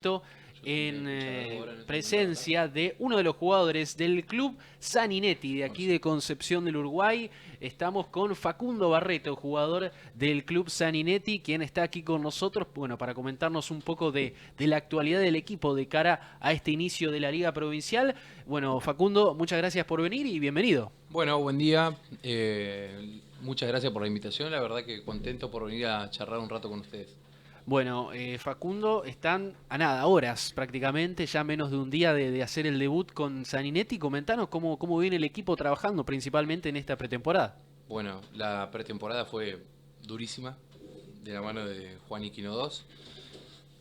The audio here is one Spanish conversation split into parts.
En presencia de uno de los jugadores del club Saninetti, de aquí de Concepción del Uruguay. Estamos con Facundo Barreto, jugador del club Saninetti, quien está aquí con nosotros, bueno, para comentarnos un poco de la actualidad del equipo de cara a este inicio de la Liga Provincial. Bueno, Facundo, muchas gracias por venir y bienvenido. Bueno, buen día. Muchas gracias por la invitación. La verdad que contento por venir a charlar un rato con ustedes. Bueno, Facundo, están a nada, horas prácticamente, ya menos de un día de hacer el debut con Saninetti. Comentanos cómo viene el equipo trabajando principalmente en esta pretemporada. Bueno, la pretemporada fue durísima, de la mano de Juan Iquino 2.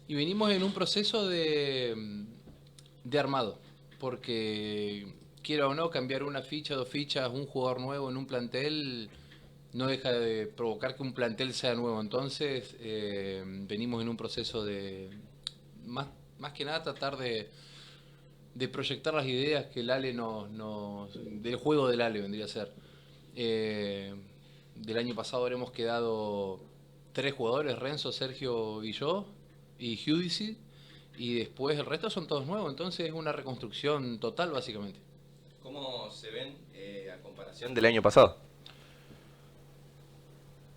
Y venimos en un proceso de armado, porque quiera o no, cambiar una ficha, dos fichas, un jugador nuevo en un plantel no deja de provocar que un plantel sea nuevo. Entonces, venimos en un proceso de, más que nada, tratar de proyectar las ideas que el Ale del juego del Ale vendría a ser. Del año pasado habremos quedado 3 jugadores, Renzo, Sergio y yo, y Judici, y después el resto son todos nuevos. Entonces es una reconstrucción total, básicamente. ¿Cómo se ven a comparación del año pasado?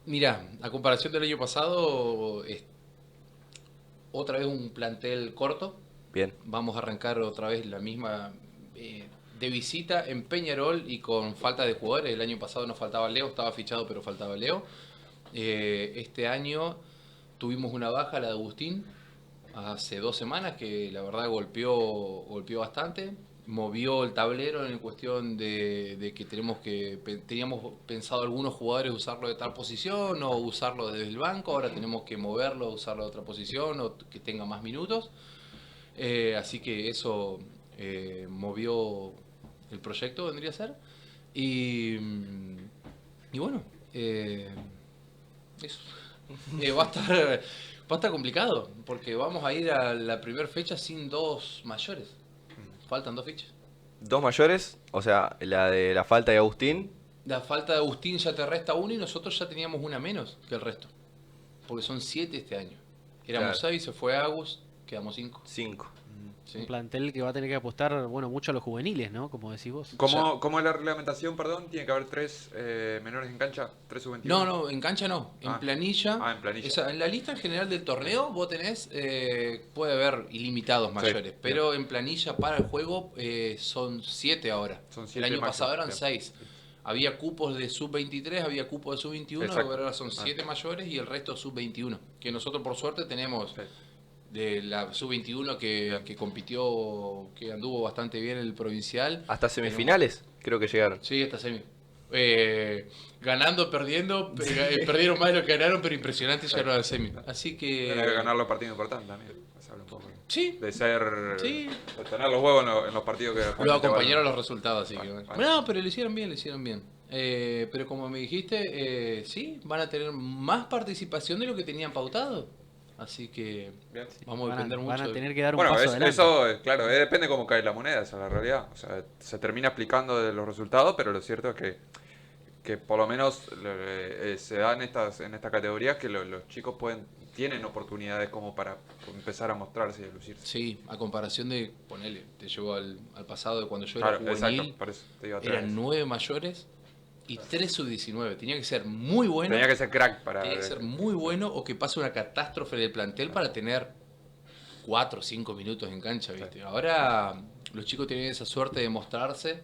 Mirá, a comparación del año pasado, es otra vez un plantel corto. Bien. Vamos a arrancar otra vez la misma de visita en Peñarol y con falta de jugadores. El año pasado nos faltaba Leo, estaba fichado pero faltaba Leo. Este año tuvimos una baja, la de Agustín, hace 2 semanas, que la verdad golpeó bastante. Movió el tablero en cuestión de que teníamos pensado algunos jugadores usarlo de tal posición o usarlo desde el banco. Ahora tenemos que moverlo, usarlo de otra posición o que tenga más minutos. Así que eso movió el proyecto, vendría a ser. Y bueno, eso. Va a estar complicado, porque vamos a ir a la primera fecha sin 2 mayores. Faltan 2 fichas. 2 mayores, o sea, la de la falta de Agustín. La falta de Agustín ya te resta 1 y nosotros ya teníamos una menos que el resto. Porque son 7 este año. Éramos Claro. 6, se fue Agus, quedamos 5. 5. Sí. Un plantel que va a tener que apostar, bueno, mucho a los juveniles, ¿no? Como decís vos. ¿Cómo es la reglamentación, perdón? ¿Tiene que haber 3 menores en cancha? ¿3 sub-21? No, en cancha no. En planilla. En planilla. En la lista en general del torneo vos tenés, puede haber ilimitados mayores, Sí, pero en planilla para el juego son 7 ahora. Son El 7 año máximo, pasado eran bien. 6. Había cupos de sub-23, había cupos de sub-21, Exacto. ahora son 7 mayores y el resto sub-21. Que nosotros por suerte tenemos Sí. de la sub-21 que compitió, que anduvo bastante bien en el provincial. Hasta semifinales, creo que llegaron. Sí, hasta semi. Ganando, perdiendo, perdieron más de lo que ganaron, pero impresionante llegaron al semi. Así que... Tiene que ganar los partidos importantes también. Se habla un poco. Sí, De ser. Sí. De tener los huevos en los partidos que. lo realmente acompañaron valen. los resultados, así que Bueno, bueno. No, pero lo hicieron bien, lo hicieron bien. Pero como me dijiste, sí, van a tener más participación de lo que tenían pautado. Así que Bien. vamos a depender mucho. Van a de- tener que dar un Bueno, paso adelante. eso, claro, depende cómo cae la moneda, esa es la realidad. O sea, se termina explicando de los resultados, pero lo cierto es que por lo menos se da en estas categorías que los chicos tienen oportunidades como para empezar a mostrarse y a lucirse. Sí, a comparación de, ponele, te llevo al pasado de cuando yo Claro, era juvenil, exacto, por eso te digo atrás. eran 9 mayores y 3 sub-19. Tenía que ser muy bueno. Tenía que ser crack para. Tiene que ser muy bueno o que pase una catástrofe del plantel para tener 4 o 5 minutos en cancha, ¿viste? Ahora los chicos tienen esa suerte de mostrarse,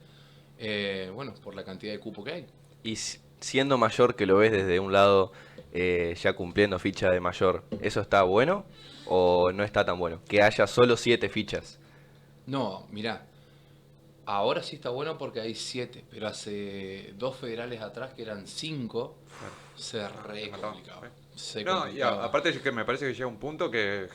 bueno, por la cantidad de cupo que hay. Y siendo mayor, que lo ves desde un lado, ya cumpliendo ficha de mayor, ¿eso está bueno o no está tan bueno? Que haya solo 7 fichas. No, mirá, ahora sí está bueno porque hay 7, pero hace 2 federales atrás que eran 5, se re Mataba. complicaba. Se No, y complicaba. aparte es que me parece que llega un punto que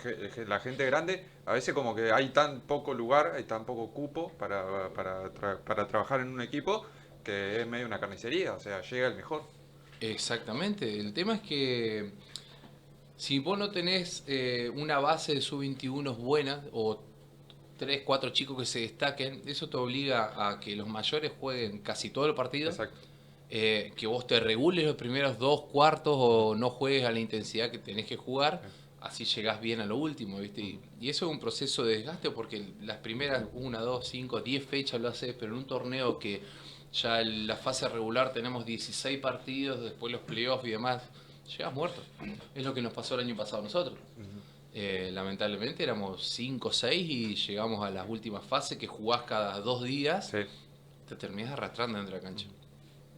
la gente grande, a veces como que hay tan poco lugar, hay tan poco cupo para trabajar en un equipo, que es medio una carnicería, o sea, llega el mejor. Exactamente, el tema es que si vos no tenés una base de sub-21 buena o 3, 4 chicos que se destaquen, eso te obliga a que los mayores jueguen casi todo el partido, Exacto. que vos te regules los primeros 2 cuartos o no juegues a la intensidad que tenés que jugar, así llegás bien a lo último, ¿viste? Y eso es un proceso de desgaste porque las primeras 1, 2, 5, 10 fechas lo haces, pero en un torneo que ya en la fase regular tenemos 16 partidos, después los playoffs y demás, llegas muerto. Es lo que nos pasó el año pasado a nosotros. Lamentablemente éramos 5 o 6 y llegamos a las últimas fases que jugás cada 2 días, Sí. te terminás arrastrando dentro de la cancha.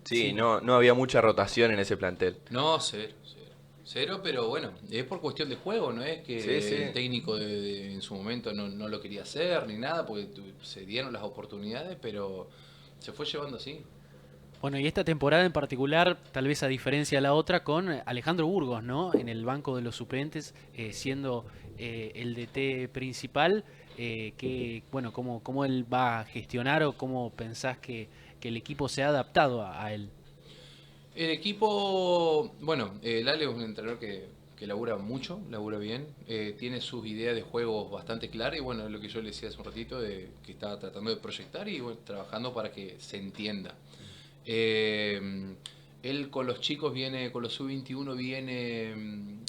Sí, no había mucha rotación en ese plantel. No, cero. Cero, pero bueno, es por cuestión de juego, no es que Sí. el técnico en su momento no lo quería hacer ni nada, porque se dieron las oportunidades, pero se fue llevando así. Bueno, y esta temporada en particular, tal vez a diferencia de la otra, con Alejandro Burgos, ¿no? En el banco de los suplentes, siendo el DT principal, bueno, cómo él va a gestionar o cómo pensás que el equipo se ha adaptado a él. El equipo, bueno, Lale es un entrenador que labura mucho, labura bien, tiene sus ideas de juego bastante claras y bueno, es lo que yo le decía hace un ratito, que estaba tratando de proyectar y bueno, trabajando para que se entienda. Él con los chicos viene, con los sub-21 viene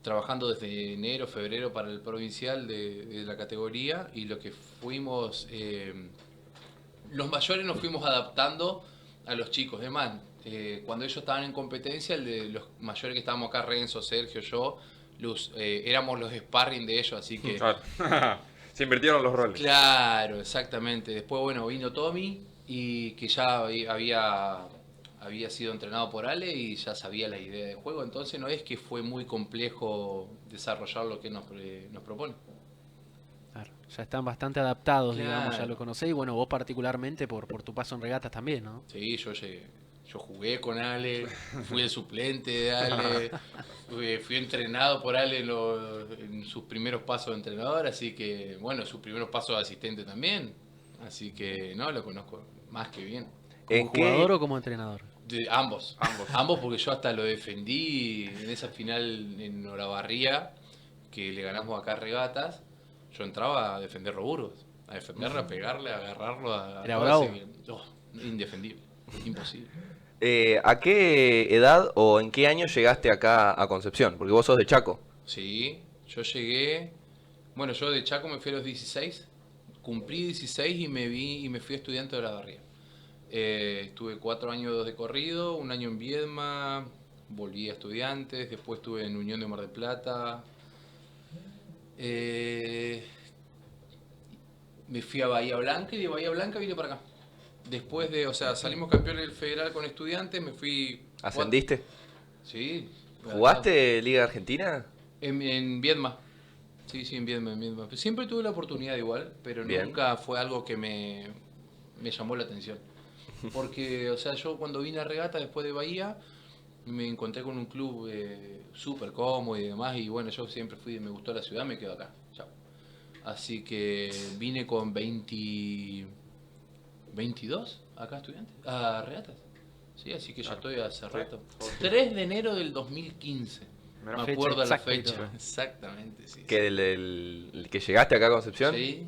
trabajando desde enero, febrero para el provincial de la categoría y lo que fuimos, los mayores nos fuimos adaptando a los chicos. Además, cuando ellos estaban en competencia, los mayores que estábamos acá, Renzo, Sergio, yo, Luz, éramos los sparring de ellos, así que... Claro. Se invirtieron los roles. Claro, exactamente. Después, bueno, vino Tommy y que ya había sido entrenado por Ale y ya sabía la idea de juego, entonces no es que fue muy complejo desarrollar lo que nos propone. Claro, ya están bastante adaptados, digamos, ya Claro. lo conocéis. Y bueno, vos particularmente por tu paso en regatas también, ¿no? Sí, yo jugué con Ale, fui el suplente de Ale, fui entrenado por Ale en sus primeros pasos de entrenador, así que, bueno, sus primeros pasos de asistente también, así que, no, lo conozco más que bien. ¿Como ¿En jugador qué? o como entrenador? De ambos porque yo hasta lo defendí en esa final en Olavarría, que le ganamos acá a Regatas, yo entraba a defender Burgos, a defenderle, a pegarle, a agarrarlo, Era todo bravo. ese- oh, indefendible, imposible. ¿A qué edad o en qué año llegaste acá a Concepción? Porque vos sos de Chaco. Sí, yo llegué, bueno, yo de Chaco me fui a los 16, cumplí 16 y me fui a estudiante de Olavarría. Estuve 4 años de corrido, un año en Viedma, volví a Estudiantes, después estuve en Unión de Mar del Plata. Me fui a Bahía Blanca y de Bahía Blanca vine para acá. Después de, o sea, salimos campeones del federal con Estudiantes, me fui... ¿Ascendiste? Sí. ¿Jugaste Liga Argentina? En Viedma. Sí, en Viedma. Siempre tuve la oportunidad igual, pero Bien. nunca fue algo que me llamó la atención. Porque, o sea, yo cuando vine a Regata después de Bahía, me encontré con un club súper cómodo y demás, y bueno, yo siempre me gustó la ciudad, me quedo acá. Chao. Así que vine con 22 acá estudiantes, a Regatas. Sí, así que ya estoy hace rato. 3 de enero del 2015. Mirá. Me Fecha acuerdo la exacta y fecha. todo. Exactamente, sí. ¿Que el que llegaste acá a Concepción? Sí.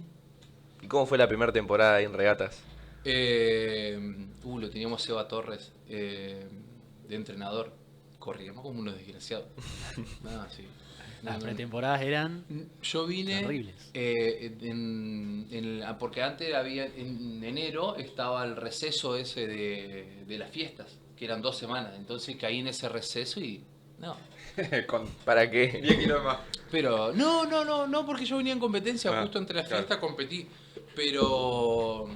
¿Y cómo fue la primera temporada ahí en Regatas? Lo teníamos Seba Torres de entrenador. Corríamos como unos desgraciados. No, sí. Las No. pretemporadas eran Yo vine terribles. porque antes había en enero estaba el receso ese de las fiestas, que eran 2 semanas. Entonces caí en ese receso y no. Con ¿Para qué? 10 kilos de más. Pero no, porque yo venía en competencia, Ah, justo entre las claro. fiestas competí. Pero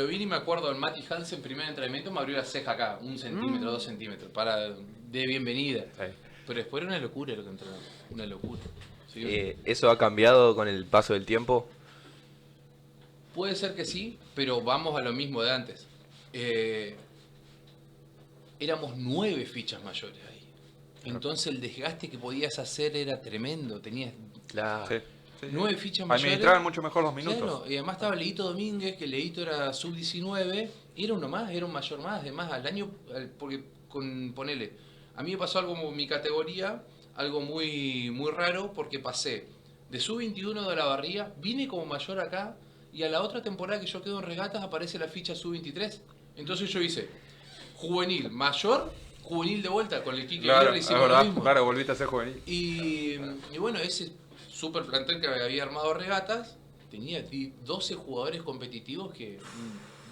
vine y me acuerdo, el Mati Hansen, primer entrenamiento, me abrió la ceja acá, 1 centímetro, 2 centímetros, de bienvenida. Sí. Pero después era una locura lo que entrenaba, una locura. Sí, ¿Eso ha cambiado con el paso del tiempo? puede ser que sí, pero vamos a lo mismo de antes. Éramos 9 fichas mayores ahí. Entonces el desgaste que podías hacer era tremendo, tenías Claro. Sí, sí, sí. 9 fichas mayores. Administraban mucho mejor los minutos. Claro, y además estaba Leito Domínguez, que Leito era sub-19, y era uno más, era un mayor más. Además, porque ponele, a mí me pasó algo como mi categoría, algo muy, muy raro, porque pasé de sub-21 de la Barría, vine como mayor acá, y a la otra temporada que yo quedo en regatas aparece la ficha sub-23. Entonces yo hice juvenil, mayor, juvenil de vuelta, con el Kike Claro, Aguirre es hicimos lo verdad, mismo. claro, volviste a ser juvenil. Y bueno, ese super plantel que había armado Regatas tenía 12 jugadores competitivos que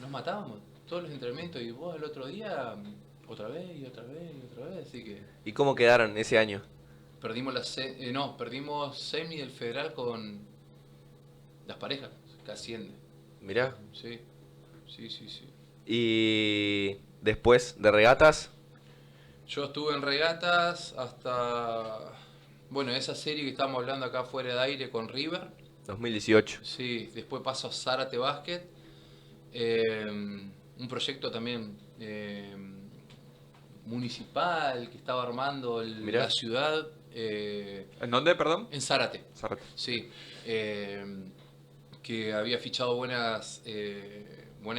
nos matábamos todos los entrenamientos. Y vos el otro día, otra vez y otra vez y otra vez. Así que ¿Y cómo quedaron ese año? perdimos perdimos semi del Federal con las parejas que ascienden. Mirá. Sí, sí, sí, sí. Y después de regatas, Yo estuve en Regatas hasta, bueno, esa serie que estábamos hablando acá fuera de aire con River. 2018. Sí, después paso a Zárate Basket. Un proyecto también municipal que estaba armando Mirá. la ciudad ¿En dónde, perdón? en Zárate. Zárate. Sí, que había fichado buenas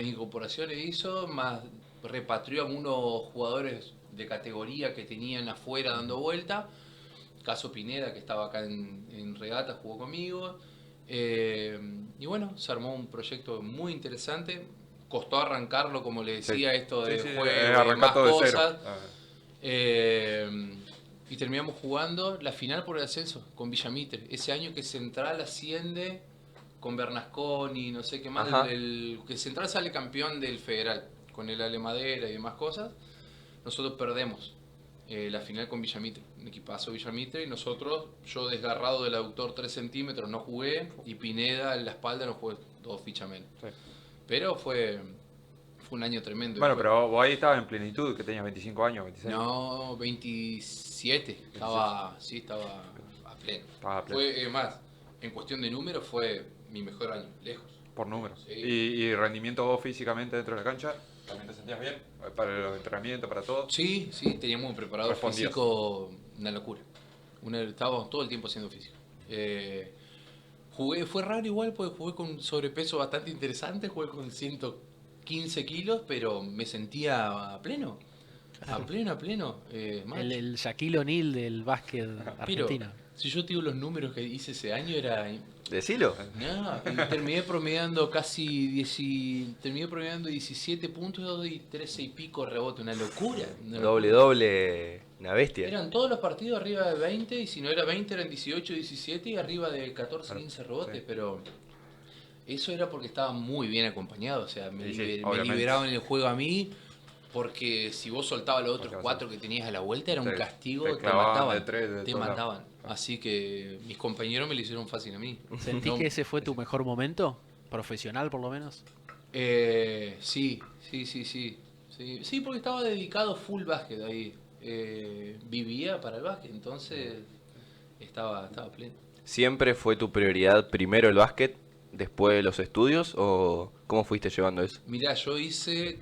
incorporaciones hizo, más repatrió a algunos jugadores de categoría que tenían afuera dando vuelta. Caso Pineda, que estaba acá en Regata, jugó conmigo. Y bueno, se armó un proyecto muy interesante. Costó arrancarlo, como le decía, esto de Sí, sí, juego, arrancar más todo de cosas. cero. Y terminamos jugando la final por el ascenso con Villamitre. Ese año que Central asciende con Bernasconi, no sé qué más. Ajá. Que Central sale campeón del Federal con el Ale Madera y demás cosas. Nosotros perdemos la final con Villamitre. Un equipazo Villamitre y nosotros, yo desgarrado del aductor 3 centímetros, no jugué. Y Pineda en la espalda no jugué 2 fichas menos. Sí. Pero fue un año tremendo. Bueno, pero vos ahí estabas en plenitud, que tenías 25 años, 26. No, 27. Estaba a pleno. Estaba a pleno. Fue, más, en cuestión de números, fue mi mejor año, lejos. Por números. Sí. Y rendimiento vos físicamente dentro de la cancha, ¿también te sentías bien? Para los entrenamientos, para todo. Sí, teníamos un preparador Respondías. físico, una locura. Estábamos todo el tiempo haciendo físico. Fue raro igual porque jugué con sobrepeso bastante interesante, jugué con 115 kilos, pero me sentía a pleno. A pleno. Macho. El Shaquille O'Neal del básquet Pero, argentino. si yo te digo los números que hice ese año, era. Decilo. No, y terminé promediando terminé promediando 17 puntos y 13 y pico rebote, una locura. Una Doble, locura. doble. Una bestia. Eran todos los partidos arriba de 20 y si no era 20 eran 18, 17 y arriba de 14, 15 rebotes, Sí. pero eso era porque estaba muy bien acompañado, o sea, me obviamente. liberaban el juego a mí. Porque si vos soltabas los otros Porque 4 que tenías a la vuelta era un te- castigo, te te clavaban mataban. de tres de Te todos lados. mataban. Así que mis compañeros me lo hicieron fácil a mí. ¿Sentís No, que ese fue tu mejor momento? ¿Profesional por lo menos? Sí. Sí, porque estaba dedicado full básquet ahí. Vivía para el básquet, entonces estaba pleno. ¿Siempre fue tu prioridad primero el básquet, después los estudios o cómo fuiste llevando eso? Mirá, yo hice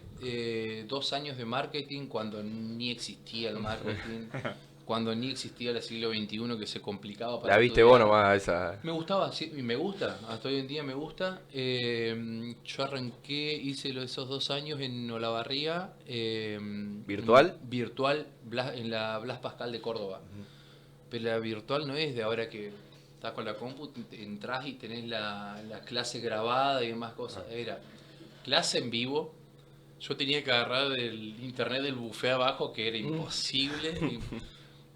2 años de marketing cuando ni existía el marketing, cuando ni existía el siglo XXI que se complicaba para La viste estudiar. vos nomás esa. Me gustaba, sí, y me gusta, hasta hoy en día me gusta. Yo arranqué, hice esos 2 años en Olavarría. ¿Virtual? Virtual, en la Blas Pascal de Córdoba. Pero la virtual no es de ahora que estás con la compu, entras y tenés la clase grabada y demás cosas. Era clase en vivo. Yo tenía que agarrar del internet del buffet abajo, que era imposible. Y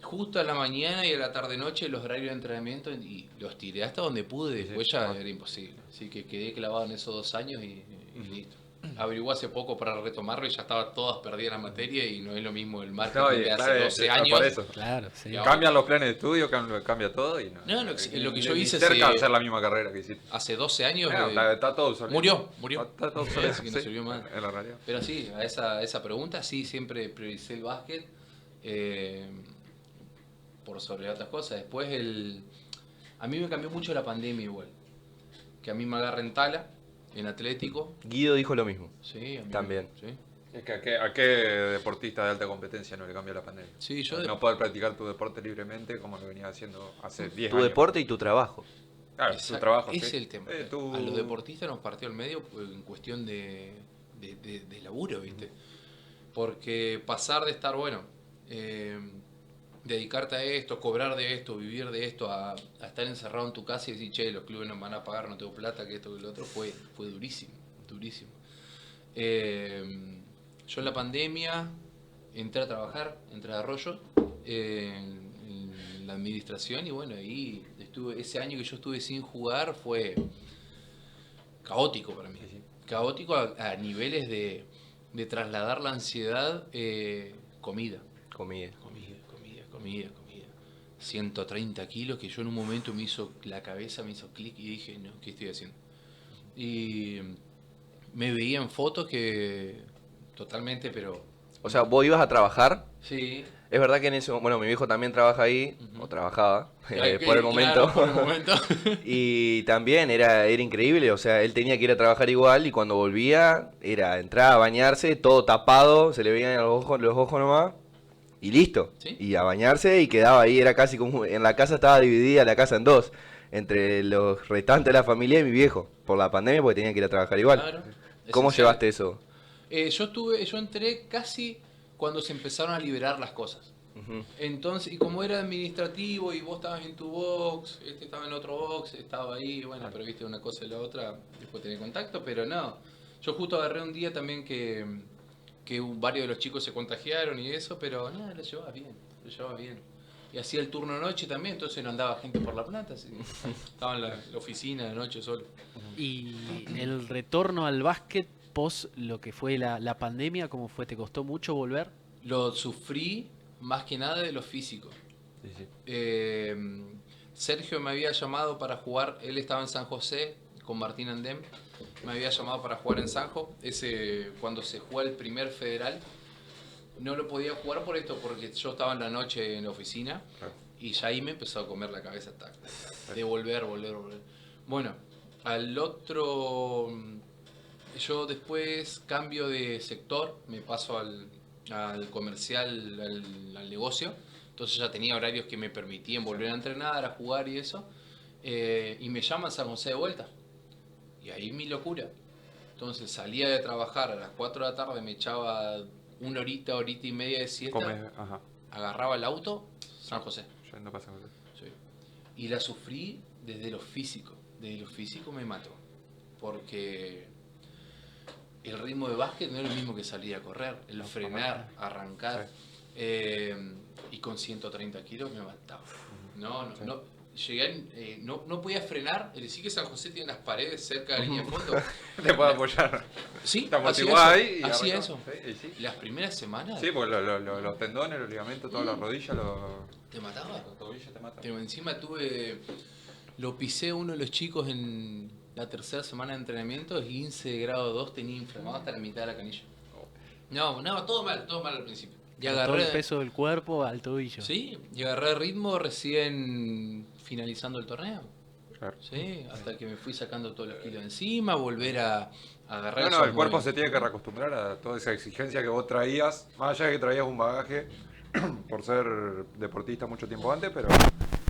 justo a la mañana y a la tarde-noche los horarios de entrenamiento y los tiré hasta donde pude. Después ya era imposible. Así que quedé clavado en esos 2 años y listo. Averigué hace poco para retomarlo y ya estaba todas perdidas la materia y no es lo mismo el marketing No, de hace 12 años. Por eso. Claro, sí. Y ahora- Cambian los planes de estudio, cambia todo y no. No, lo que yo Ni hice cerca se- de hacer la misma carrera que hiciste. Hace 12 años Está todo obsoleto. murió. Está todo obsoleto, Así que no sí, sirvió más. en la realidad. Pero sí, a esa pregunta sí siempre prioricé el básquet por sobre otras cosas. Después a mí me cambió mucho la pandemia igual. Que a mí me agarra en Tala, en Atlético. Guido dijo lo mismo. Sí, a mí También. Sí, Es que a qué deportista de alta competencia no le cambió la pandemia. sí yo No poder practicar tu deporte libremente como lo venía haciendo hace 10 Tu años. deporte y tu trabajo. Claro, tu Exacto, trabajo. ese es sí. el tema. Tu- A los deportistas nos partió al medio en cuestión de laburo, ¿viste? Porque pasar de estar, bueno, dedicarte a esto, cobrar de esto, vivir de esto, a estar encerrado en tu casa y decir, che, los clubes nos van a pagar, no tengo plata, que esto, que lo otro, fue durísimo. Yo en la pandemia entré a trabajar, entré a Arroyo en la administración y bueno, ahí estuve, ese año que yo estuve sin jugar fue caótico para mí. Caótico a niveles de trasladar la ansiedad, comida. Comida. Comida. 130 kilos que yo en un momento la cabeza me hizo clic y dije, no, ¿qué estoy haciendo? Y me veía en fotos que totalmente, pero... O sea, vos ibas a trabajar. Sí. Es verdad que bueno, mi viejo también trabaja ahí, o trabajaba, por el momento. Claro, por el momento. Y también era increíble, o sea, él tenía que ir a trabajar igual y cuando volvía, entraba a bañarse, todo tapado, se le veían los ojos nomás, y listo. ¿Sí? Y a bañarse y quedaba ahí, era casi como, en la casa estaba dividida la casa en dos, entre los restantes de la familia y mi viejo, por la pandemia porque tenía que ir a trabajar igual. Claro. ¿Cómo Esencial. llevaste eso? Yo entré casi cuando se empezaron a liberar las cosas. Entonces, y como era administrativo y vos estabas en tu box, estaba en otro box, estaba ahí, bueno, pero viste una cosa y la otra, después tenés contacto, pero no. Yo justo agarré un día también que varios de los chicos se contagiaron y eso, pero nada, lo llevaba bien. Y hacía el turno de noche también, entonces no andaba gente por la planta, así, estaba en la oficina de noche solo. Y el retorno al básquet post lo que fue la pandemia, ¿cómo fue? ¿Te costó mucho volver? Lo sufrí más que nada de lo físico. Sergio me había llamado para jugar, él estaba en San José con Martín Andem, me había llamado para jugar en Sanjo, cuando se juega el primer federal, no lo podía jugar por esto, porque yo estaba en la noche en la oficina, y ya ahí me empezó a comer la cabeza, de volver. Bueno, al otro, yo después cambio de sector, me paso al comercial, al negocio, entonces ya tenía horarios que me permitían volver a entrenar, a jugar y eso, y me llaman San José de vuelta, y ahí mi locura. Entonces salía de trabajar a las 4 de la tarde, me echaba una horita y media de siesta, agarraba el auto, San José. Yendo para San José. Sí. Y la sufrí desde lo físico me mató, porque el ritmo de básquet no es lo mismo que salir a correr, el frenar, arrancar, y con 130 kilos me mataba. No, llegué, no podía frenar, sí que San José tiene las paredes cerca de la línea de fondo. Te puedo apoyar. Sí, Te hacía amortiguás ahí y hacía arrancás. eso. Sí. Las primeras semanas Sí, porque los tendones, los ligamentos, todas las rodillas, te mataba. los tobillos te matan. Pero encima lo pisé uno de los chicos en la tercera semana de entrenamiento, 15 de grado 2, tenía inflamado hasta la mitad de la canilla. No, todo mal al principio. Y Todo agarré el peso del cuerpo al tobillo. Sí, y agarré ritmo recién finalizando el torneo. Claro. Sí, hasta que me fui sacando todos los kilos de encima, volver a agarrar No, esos el cuerpo movimientos. se tiene que reacostumbrar a toda esa exigencia que vos traías, más allá de que traías un bagaje por ser deportista mucho tiempo antes, pero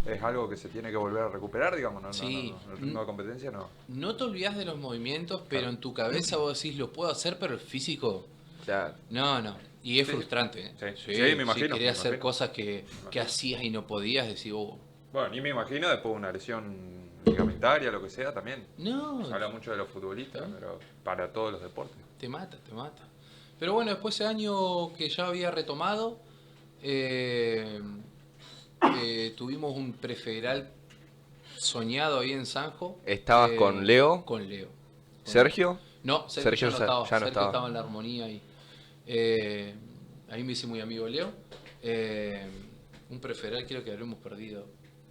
es algo que se tiene que volver a recuperar, digamos, no, Sí. el ritmo de competencia no. No te olvidas de los movimientos, pero en tu cabeza vos decís, lo puedo hacer, pero el físico, Claro. no. Y es Sí. frustrante. ¿eh? Sí, me imagino, Si querías me hacer imagino. cosas que hacías y no podías, decís, Bueno, ni me imagino después de una lesión ligamentaria, lo que sea, también. no, Se habla mucho de los futbolistas, pero para todos los deportes. te mata. Pero bueno, después ese año que ya había retomado, tuvimos un prefederal soñado ahí en Sanjo. ¿Estabas con Leo? Con Leo. ¿Sergio? No, Sergio ya no ya estaba. no Sergio estaba. estaba en la armonía ahí. Ahí me hice muy amigo de Leo. Un prefederal creo que habremos perdido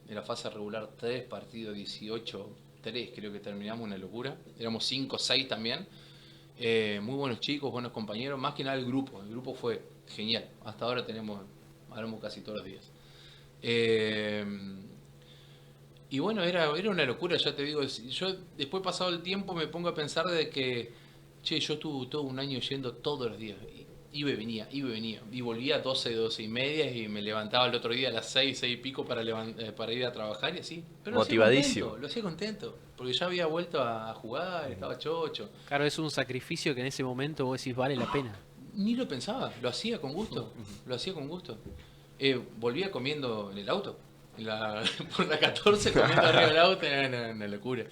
en la fase regular 3 partidos, 18-3 creo que terminamos, una locura. Éramos 5-6 también. Muy buenos chicos, buenos compañeros, más que nada el grupo fue genial. Hasta ahora hablamos casi todos los días. Y bueno, era una locura, ya te digo. Yo después pasado el tiempo me pongo a pensar de que, yo estuve todo un año yendo todos los días. Iba y venía. Y volvía a 12 y media y me levantaba el otro día a las 6 y pico para ir a trabajar y así. Pero Motivadísimo. lo hacía contento, porque ya había vuelto a jugar, estaba chocho. Claro, es un sacrificio que en ese momento vos decís vale la pena. Ni lo pensaba, lo hacía con gusto. Volvía comiendo en el auto. Por la 14 comiendo arriba del auto, era una locura.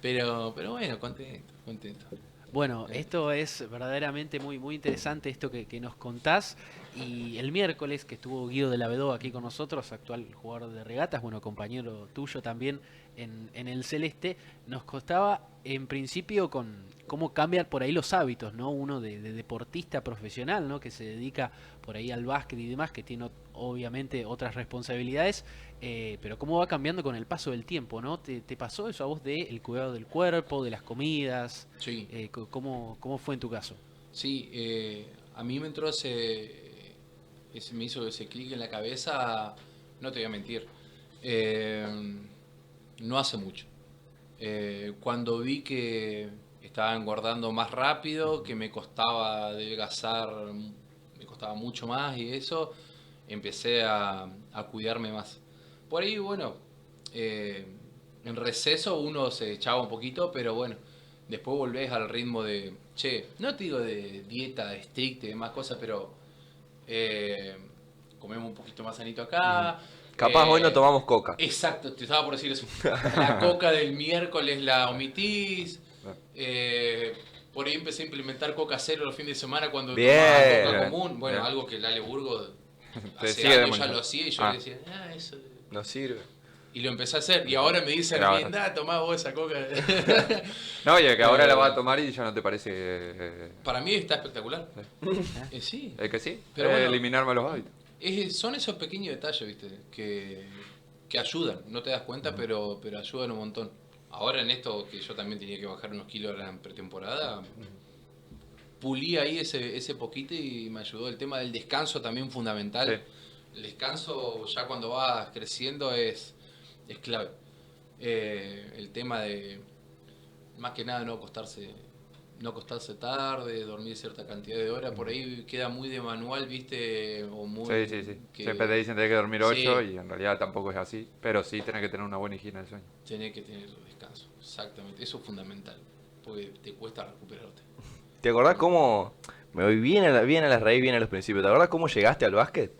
Pero bueno, contento. Bueno, esto es verdaderamente muy interesante esto que nos contás. Y el miércoles, que estuvo Guido de la Vedova aquí con nosotros, actual jugador de regatas, bueno, compañero tuyo también en el Celeste, nos costaba en principio con cómo cambian por ahí los hábitos, ¿no? Uno de deportista profesional, ¿no? Que se dedica por ahí al básquet y demás, que tiene obviamente otras responsabilidades, pero cómo va cambiando con el paso del tiempo, ¿no? ¿Te pasó eso a vos de el cuidado del cuerpo, de las comidas? Sí, ¿Cómo fue en tu caso? sí, a mí me entró me hizo ese clic en la cabeza, no te voy a mentir, no hace mucho. Cuando vi que estaba engordando más rápido, que me costaba adelgazar, me costaba mucho más y eso, empecé a cuidarme más. Por ahí, bueno, en receso uno se echaba un poquito, pero bueno, después volvés al ritmo de, che, no te digo de dieta estricta y demás cosas, pero comemos un poquito más sanito acá. Capaz hoy no tomamos coca. Exacto, te estaba por decir eso. La coca del miércoles la omitís. Por ahí empecé a implementar coca cero los fines de semana cuando Bien. tomaba coca común. Bueno, Bien. algo que el Ale Burgo Te hace sigue años ya demonizando. lo hacía y yo le decía, eso. No sirve. Y lo empecé a hacer. Y ahora me dicen, Claro. bien, tomá vos esa coca. No, oye, que ahora la vas a tomar y ya no te parece Para mí está espectacular. Sí. que sí. Pero bueno, eliminarme los hábitos. Son esos pequeños detalles, ¿viste? Que ayudan, no te das cuenta, pero ayudan un montón. Ahora en esto, que yo también tenía que bajar unos kilos ahora en pretemporada, pulí ahí ese poquito y me ayudó. El tema del descanso también fundamental. Sí. El descanso ya cuando vas creciendo es clave. El tema de, más que nada, no acostarse tarde, dormir cierta cantidad de horas, por ahí queda muy de manual, ¿viste? O muy, Sí, sí, sí. que Siempre te dicen que tenés que dormir 8 Sí. y en realidad tampoco es así. Pero sí tenés que tener una buena higiene del sueño. Tenés que tener descanso, exactamente. Eso es fundamental, porque te cuesta recuperarte. ¿Te acordás cómo... Me voy bien a la raíz, bien a los principios. ¿Te acordás cómo llegaste al básquet?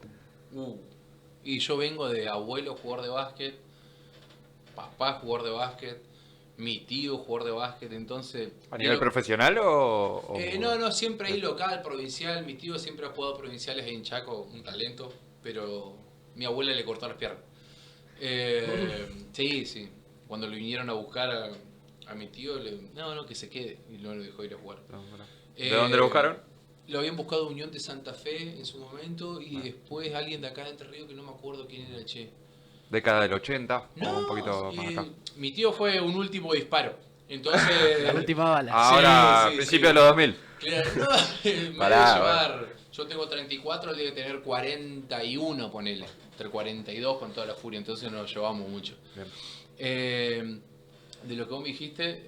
Y yo vengo de abuelo jugador de básquet, papá jugador de básquet, mi tío jugador de básquet, entonces... ¿A nivel profesional o...? No, siempre ahí local, provincial. Mi tío siempre ha jugado provinciales ahí en Chaco, un talento, pero mi abuela le cortó las piernas. Sí. Cuando lo vinieron a buscar a mi tío, no, que se quede, y no lo dejó ir a jugar. ¿De dónde lo buscaron? Lo habían buscado Unión de Santa Fe en su momento y después alguien de acá de Entre Ríos que no me acuerdo quién era, che. Década del 80 o No, un poquito más acá. mi tío fue un último disparo. Entonces. La última bala. Ahora, sí, principio sí. de los 2000. Claro, no, me Pará, debe llevar. Yo tengo 34, él debe tener 41, ponele. Entre 42 con toda la furia, entonces nos llevamos mucho. Bien. De lo que vos me dijiste,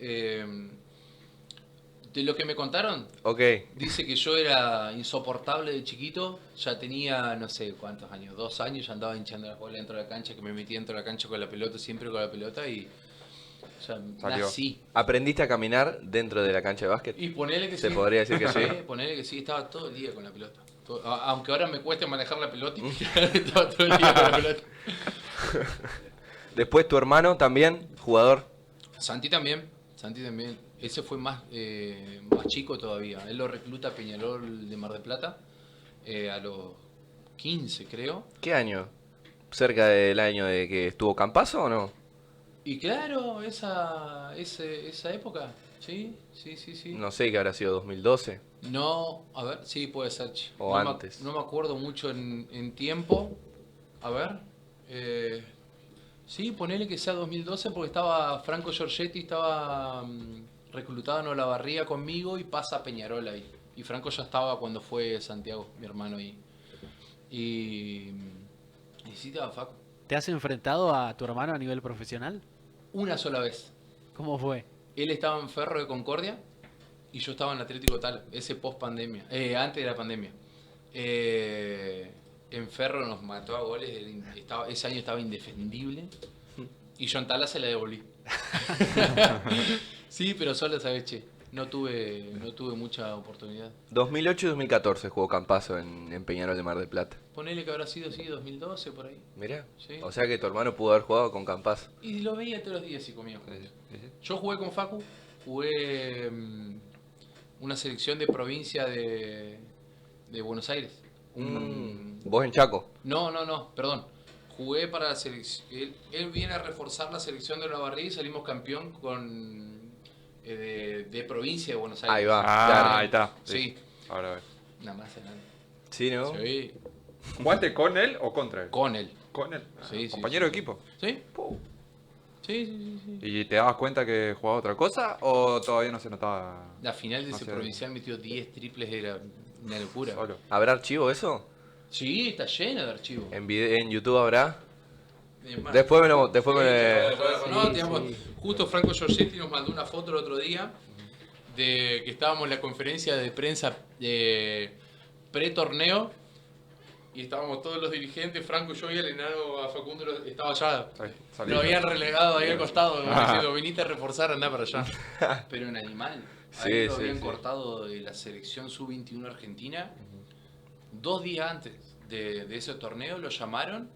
de lo que me contaron, Ok. dice que yo era insoportable de chiquito, ya tenía no sé cuántos años, 2 años, ya andaba hinchando la bola dentro de la cancha, que me metía dentro de la cancha con la pelota, siempre con la pelota y ya Salió. nací. ¿Aprendiste a caminar dentro de la cancha de básquet? Y ponele que Se sí. podría decir que sí. Ponele que sí, estaba todo el día con la pelota. Aunque ahora me cueste manejar la pelota, estaba todo el día con la pelota. Después tu hermano también, jugador. Santi también. Ese fue más chico todavía. Él lo recluta a Peñarol de Mar del Plata a los 15, creo. ¿Qué año? ¿Cerca del año de que estuvo Campazo o no? Y claro, esa época, sí. No sé, que habrá sido 2012. No, a ver, sí, puede ser. Che. O no antes. No me acuerdo mucho en tiempo. A ver. Sí, ponele que sea 2012 porque estaba Franco Giorgetti, estaba reclutado en Olavarría conmigo y pasa a Peñarol ahí. Y Franco ya estaba cuando fue Santiago, mi hermano ahí. Y sí estaba Facu. ¿Te has enfrentado a tu hermano a nivel profesional? Una sola vez. ¿Cómo fue? Él estaba en Ferro de Concordia y yo estaba en Atlético Tal, ese post pandemia, antes de la pandemia. En Ferro nos mató a goles, ese año estaba indefendible y yo en Tala se la devolví. Sí, pero solo esa vez, che, no tuve mucha oportunidad. 2008 y 2014 jugó Campazo en Peñarol de Mar del Plata. Ponele que habrá sido así, 2012 por ahí. Mirá. Sí. O sea que tu hermano pudo haber jugado con Campazo. Y lo veía todos los días y comía. Sí, sí. Yo jugué con Facu, jugué una selección de provincia de Buenos Aires. Vos en Chaco. No, perdón. Jugué para la selección. Él viene a reforzar la selección de Olavarría y salimos campeón de provincia de Buenos Aires. Ahí va. Ah, Claro. ahí está. Sí. Ahora veo. Nada más nada. Sí, ¿no? Sí. ¿Jugaste con él o contra él? Con él. Con él. Sí, sí, ¿Compañero sí. de equipo? ¿Sí? Sí. ¿Y te dabas cuenta que jugaba otra cosa o todavía no se notaba? La final de No ese sé. provincial metió 10 triples, era una locura. Solo. ¿Habrá archivo eso? Sí, está lleno de archivos. En YouTube habrá. Es más, Después me lo. No, digamos, justo Franco Giorgetti nos mandó una foto el otro día de que estábamos en la conferencia de prensa pre-torneo y estábamos todos los dirigentes, Franco, yo y el enano a Facundo estaba allá. Salí. Lo habían relegado ahí al costado, Ah. diciendo, viniste a reforzar, andá para allá. Pero en animal. Sí, Ahí lo sí, habían sí. cortado de la selección sub-21 argentina. 2 días antes de ese torneo lo llamaron.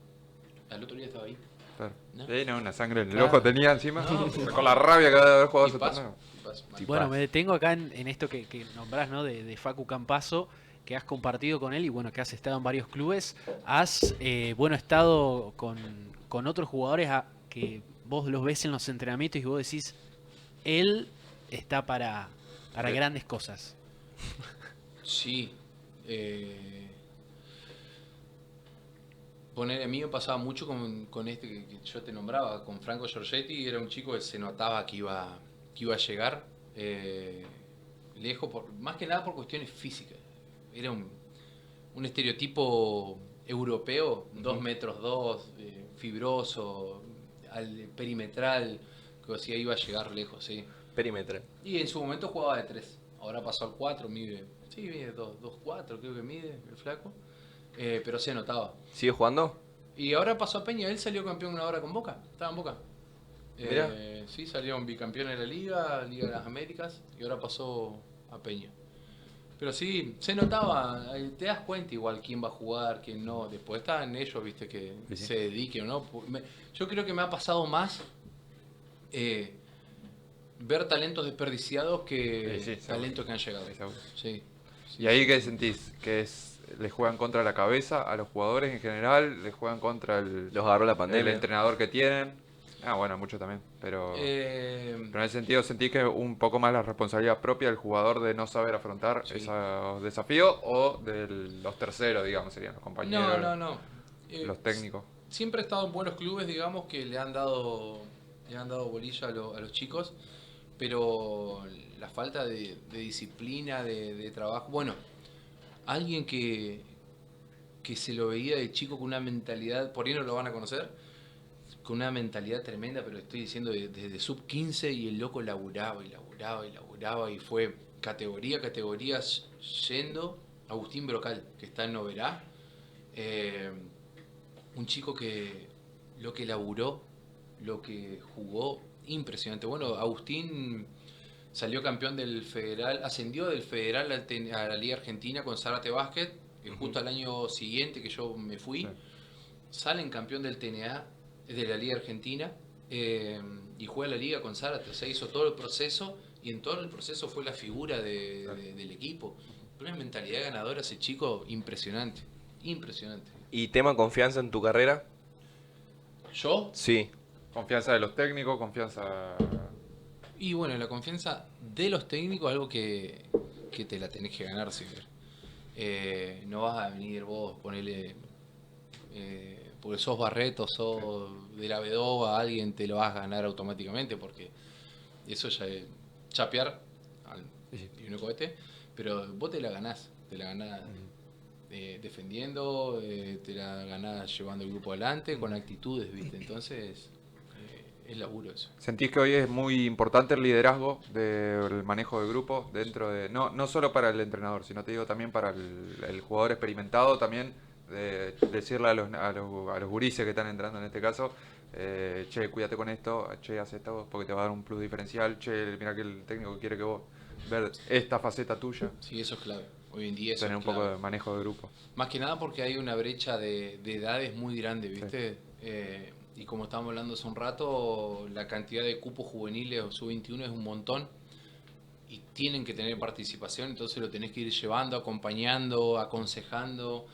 Al otro día estaba ahí. Claro. ¿No? Sí, no, una sangre en el Claro. ojo tenía encima. No, Con la rabia que de haber jugado Y ese paso, torneo. y paso. Bueno, me detengo acá en esto que nombrás, ¿no? De Facu Campazo, que has compartido con él y bueno, que has estado en varios clubes. Has, bueno, estado con otros jugadores que vos los ves en los entrenamientos y vos decís, él está para grandes cosas. Sí. Poner, a mí me pasaba mucho con este que yo te nombraba, con Franco Giorgetti, era un chico que se notaba que iba a llegar lejos, más que nada por cuestiones físicas. Era un estereotipo europeo, 2 metros 2, fibroso, perimetral, que decía iba a llegar lejos, sí. Perímetro. Y en su momento jugaba de 3, ahora pasó al 4, mide 2'4", creo que mide el flaco. Pero se notaba. ¿Sigue jugando? Y ahora pasó a Peña, él salió campeón una hora con Boca, estaba en Boca. Mirá. Sí, salió bicampeón en la Liga de las Américas, y ahora pasó a Peña. Pero sí, se notaba, te das cuenta igual quién va a jugar, quién no. Después está en ellos, viste, que Sí, sí. se dediquen o no. Yo creo que me ha pasado más ver talentos desperdiciados que Sí, sí, talentos que han llegado. Sí, seguro. Sí. ¿Y ahí qué sentís? ¿Que les juegan contra la cabeza a los jugadores en general? ¿Les juegan contra el Los agarró la pandemia. entrenador que tienen? Ah, bueno, mucho también. Pero en ese sentido, ¿sentís que un poco más la responsabilidad propia del jugador de no saber afrontar Sí. esos desafíos o de los terceros, digamos, serían los compañeros, No. los técnicos? Siempre he estado en buenos clubes, digamos, que le han dado bolilla a los chicos, pero la falta de disciplina, de trabajo. Bueno, alguien que se lo veía de chico con una mentalidad, por ahí no lo van a conocer, con una mentalidad tremenda, pero estoy diciendo desde sub 15 y el loco laburaba y fue categoría yendo. Agustín Brocal, que está en Noverá, un chico que lo que laburó, lo que jugó, impresionante. Bueno, Agustín salió campeón del Federal, ascendió del Federal a la Liga Argentina con Zárate Basket, que justo al año siguiente que yo me fui, Sí. salen campeón del TNA, de la Liga Argentina, y juega la Liga con Zárate. O sea, hizo todo el proceso y en todo el proceso fue la figura del equipo. Una mentalidad ganadora ese chico, impresionante. ¿Y tema confianza en tu carrera? ¿Yo? Sí. Confianza de los técnicos, confianza... Y bueno, la confianza de los técnicos es algo que te la tenés que ganar siempre. No vas a venir vos, ponele, porque sos Barreto, sos de la Bedoba, alguien te lo vas a ganar automáticamente, porque eso ya es chapear y un cohete, pero vos te la ganás defendiendo, te la ganás llevando el grupo adelante, con actitudes, ¿viste? Entonces, es laburo eso. ¿Sentís que hoy es muy importante el liderazgo del manejo de grupo dentro de... No solo para el entrenador, sino te digo también para el jugador experimentado, también de decirle a los gurises que están entrando en este caso, che, cuídate con esto, che, haz esto porque te va a dar un plus diferencial, che, mira que el técnico quiere que vos ver esta faceta tuya, Sí, eso es clave. Hoy en día eso tener es un poco clave. de manejo de grupo. Más que nada porque hay una brecha de edades muy grande, ¿viste? Y como estábamos hablando hace un rato, la cantidad de cupos juveniles o sub-21 es un montón y tienen que tener participación, entonces lo tenés que ir llevando, acompañando, aconsejando.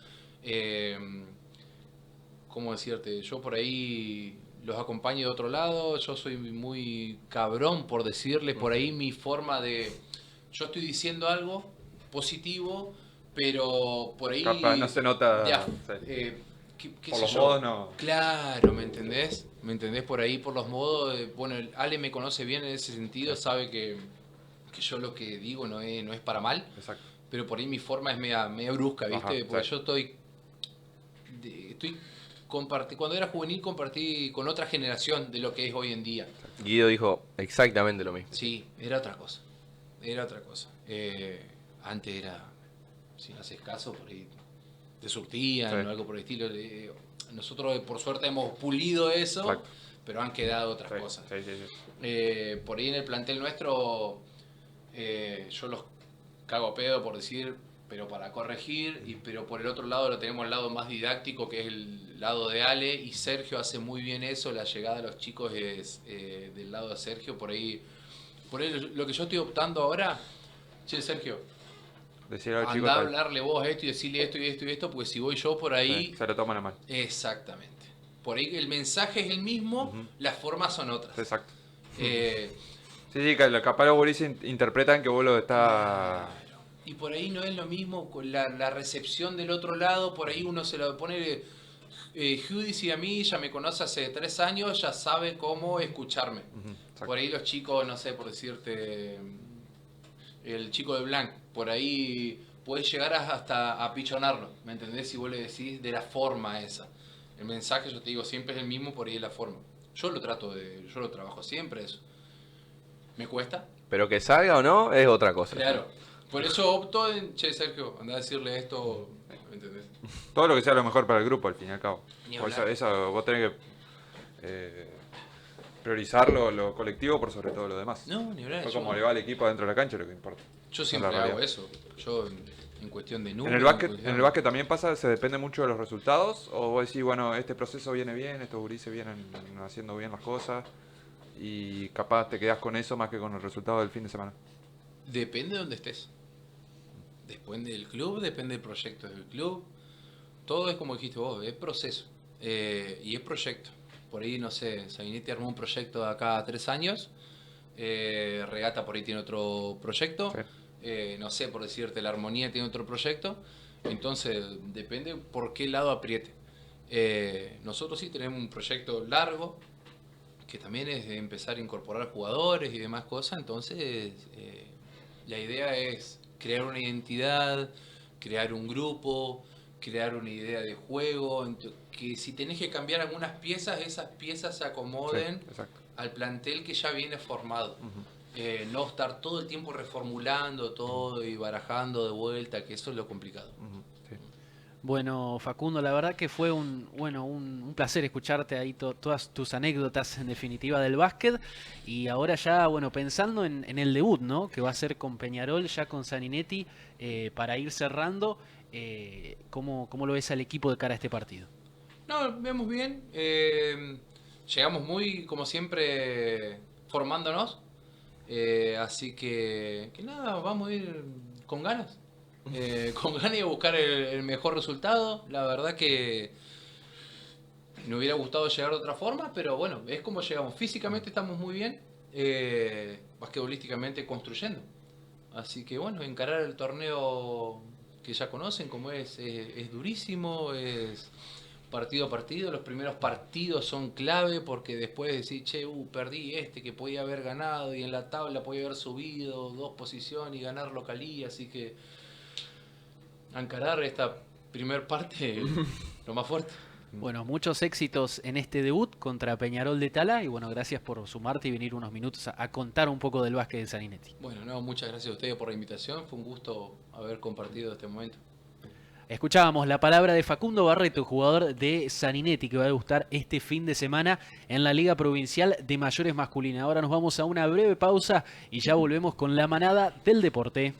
¿Cómo decirte? Yo por ahí los acompaño de otro lado, yo soy muy cabrón por decirles por ahí mi forma de... Yo estoy diciendo algo positivo, pero por ahí... Capaz no se nota. ¿qué Por sé los yo? modos no. Claro, ¿me entendés? ¿Me entendés? Por ahí, por los modos... bueno, Ale me conoce bien en ese sentido, sabe que yo lo que digo no es para mal, Exacto. pero por ahí mi forma es media brusca, ¿viste? Ajá, Porque sí. yo estoy cuando era juvenil compartí con otra generación de lo que es hoy en día. Guido dijo exactamente lo mismo. Sí, era otra cosa. Era otra cosa. Antes era, si no haces caso, por ahí te surtían Sí. o algo por el estilo. Nosotros, por suerte, hemos pulido eso, Exacto. pero han quedado otras Sí, cosas. sí. Por ahí en el plantel nuestro, yo los cago a pedo por decir, pero para corregir, pero por el otro lado lo tenemos el lado más didáctico, que es el lado de Ale, y Sergio hace muy bien eso, la llegada de los chicos es del lado de Sergio, por ahí lo que yo estoy optando ahora, che Sergio, Decir al chico andá a tal. hablarle vos esto y decirle esto y esto y esto, porque si voy yo por ahí, Sí, se lo toman a mal. exactamente, por ahí el mensaje es el mismo, las formas son otras. Exacto. Eh, Sí, que capaz los gurises interpretan que vos lo estás... Y por ahí no es lo mismo con la recepción del otro lado, por ahí uno se lo pone... Judici a mí ya me conoce hace 3 años, ya sabe cómo escucharme. Exacto. Por ahí los chicos, no sé, por decirte, el chico de Blanc, por ahí puedes llegar hasta a pichonarlo, ¿me entendés? Si vos le decís de la forma esa. El mensaje, yo te digo, siempre es el mismo, por ahí es la forma. Yo lo trabajo siempre eso. ¿Me cuesta? Pero que salga o no es otra cosa. Claro. Por eso opto en, che, Sergio, andá a decirle esto, ¿me entendés? Todo lo que sea lo mejor para el grupo, al fin y al cabo. Ni Por hablar. eso vos tenés que priorizar lo colectivo por sobre todo lo demás. No, ni hablar. Fue Yo, como le va al equipo dentro de la cancha lo que importa. yo Esa siempre es la hago realidad. eso. Yo, en cuestión de En números... el básquet también pasa, se depende mucho de los resultados, o vos decís, bueno, este proceso viene bien, estos gurises vienen haciendo bien las cosas, y capaz te quedás con eso más que con el resultado del fin de semana. Depende de donde estés. Depende del club, depende del proyecto del club. Todo es como dijiste vos, es proceso. Y es proyecto. Por ahí, no sé, Sanguinetti armó un proyecto de acá a 3 años. Regata por ahí tiene otro proyecto. Sí. No sé, por decirte, la Armonía tiene otro proyecto. Entonces, depende por qué lado apriete. Nosotros sí tenemos un proyecto largo, que también es de empezar a incorporar jugadores y demás cosas. Entonces, la idea es crear una identidad, crear un grupo, crear una idea de juego, que si tenés que cambiar algunas piezas, esas piezas se acomoden Sí, exacto. al plantel que ya viene formado. No estar todo el tiempo reformulando todo y barajando de vuelta, que eso es lo complicado. Sí. Bueno, Facundo, la verdad que fue un placer escucharte ahí todas tus anécdotas en definitiva del básquet. Y ahora ya, bueno, pensando en el debut, ¿no? Que va a ser con Peñarol, ya con Sanguinetti, para ir cerrando, ¿cómo lo ves al equipo de cara a este partido? No, vemos bien. Llegamos muy, como siempre, formándonos. Así que nada, vamos a ir con ganas. Con ganas de buscar el mejor resultado. La verdad que me hubiera gustado llegar de otra forma, pero bueno, es como llegamos. Físicamente estamos muy bien, basquetbolísticamente construyendo. Así que bueno, encarar el torneo que ya conocen, como es durísimo, es partido a partido. Los primeros partidos son clave porque después decís, che, perdí que podía haber ganado y en la tabla podía haber subido 2 posiciones y ganar localía, así que a encarar esta primer parte lo más fuerte. Bueno, muchos éxitos en este debut contra Peñarol de Tala y bueno, gracias por sumarte y venir unos minutos a contar un poco del básquet de Sanguinetti. Bueno, no, muchas gracias a ustedes por la invitación, fue un gusto haber compartido este momento. Escuchábamos la palabra de Facundo Barreto, jugador de Sanguinetti, que va a degustar este fin de semana en la Liga Provincial de Mayores Masculina. Ahora nos vamos a una breve pausa y ya volvemos con la manada del deporte.